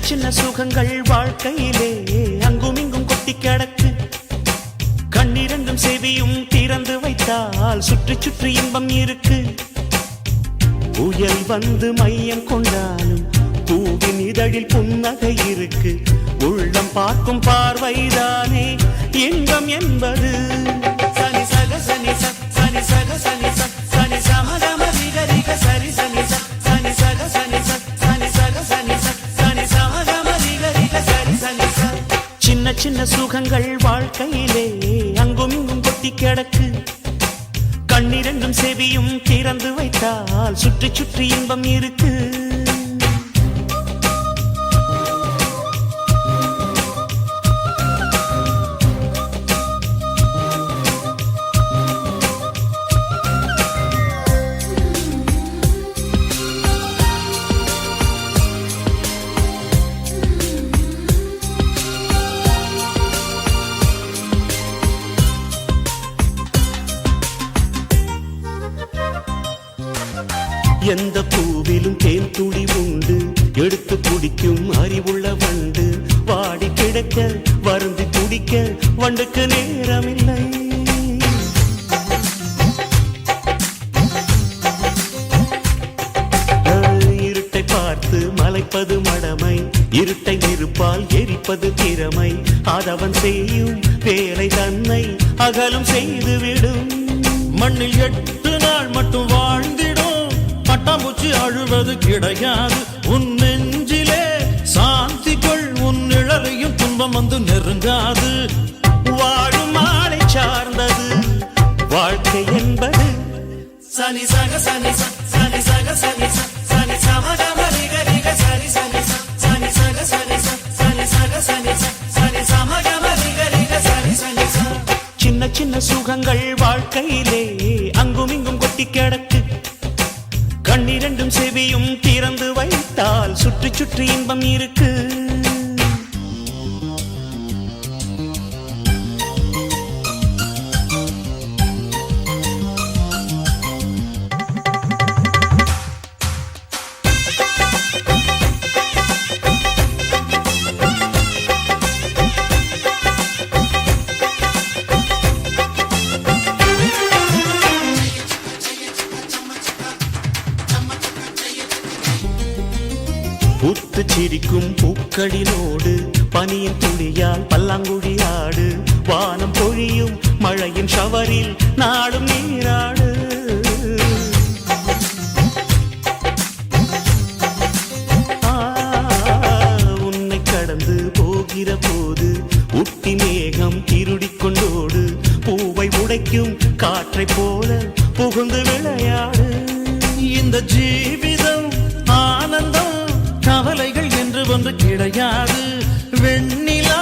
சின்ன சுகங்கள் வாழ்க்கையிலே அங்கும் இங்கும் கொட்டி கிடக்கு. கண்ணிரண்டும் செவியும் திறந்து வைத்தால் சுற்றி சுற்றி இன்பம் இருக்கு. புயல் வந்து மையம் கொண்டாலும் பூவின் இதழில் புன்னகை இருக்கு. உள்ளம் பார்க்கும் பார்வைதானே இன்பம் என்பது. சனி சக சனி சனி சக சனி சனி சமதம விகரிக சரி சனி சனி சக சனி சனி சக சனி சனி சமதம விகரிக சரி சனி. சின்ன சின்ன சுகங்கள் வாழ்க்கையிலே அங்கும் இங்கும் கொட்டி கிடக்கு. கண்ணிரண்டும் செவியும் திறந்து வைத்தால் சுற்றி சுற்றி இன்பம் இருக்கு. எந்த பூவிலும் தேன் துளி உண்டு, எடுத்து குடிக்கும் அறிவுள்ள வண்டு. வாடி கிடக்க வருந்தி துடிக்க வண்டுக்கு நேரமில்லை. இருட்டை பார்த்து மலைப்பது மடமை, இருட்டை நெருப்பால் எரிப்பது திறமை. அதவன் செய்யும் வேலை தன்னை அகலும் செய்துவிடும். மண்ணில் 8 நாள் மட்டும் வாழ்ந்திடும், பட்டாம்பூச்சி அழுவது கிடையாது. உன் நெஞ்சிலே சாந்தி கொள், உன் நிழலையும் துன்பம் வந்து நெருங்காது. வாழும் மாலை சார்ந்தது வாழ்க்கை என்பது. சனி சக சனி சனி சக சனி சனி சமதம விகரிக சரி சனி சனி சக சனி சனி சக சனி சனி சமதம விகரிக சரி சனி. சின்ன சின்ன சுகங்கள் வாழ்க்கையிலே அங்கும் இங்கும் கொட்டி கிடக்கு. கண்ணிரண்டும் செவியும் திறந்து வைத்தால் சுற்றி சுற்றி இன்பம் இருக்கு. பூத்து சிரிக்கும் பூக்களினோடு பனியின் துளியால் பல்லாங்குழி ஆடு. வானம் பொழியும் மழையின் ஷவரில் நாடும் நீராடு. உன்னை கடந்து போகிற போது உட்டி மேகம் திருடிக் கொண்டோடு. பூவை உடைக்கும் காற்றை போல புகுந்து விளையாடு. இந்த ஜீவிதம் ஆனந்தம், கவலைகள் என்று ஒன்று கிடையாது. வெண்ணிலா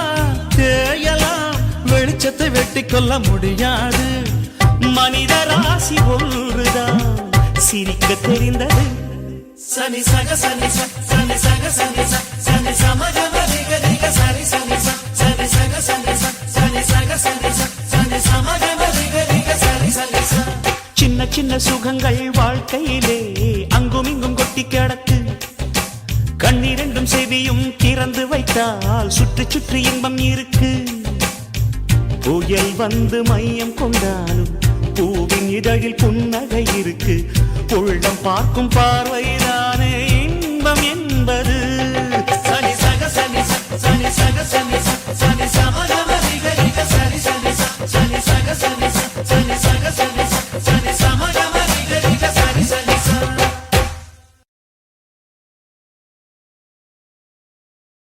தேயலாம், வெளிச்சத்தை வெட்டி கொள்ள முடியாது. மனித ராசி ஒன்றுதான் சிரிக்க தெரிந்தது. சனி சக சனி சனி சக சனி சனி சமதம விகரிக சரி சனி சனி சக சனி சனி சக சனி சனி சமதம விகரிக சரி சனி. சின்ன சின்ன சுகங்கள் வாழ்க்கையிலே அங்கும் இங்கும் கொட்டி கிடக்கு. கண்ணிரண்டும் செவியும் திறந்து வைத்தால் சுற்றி சுற்றி இன்பம் இருக்கு. புயல் வந்து மையம் கொண்டாலும் பூவின் இதழில் புன்னகை இருக்கு. உள்ளம் பார்க்கும் பார்வைதானே இன்பம்.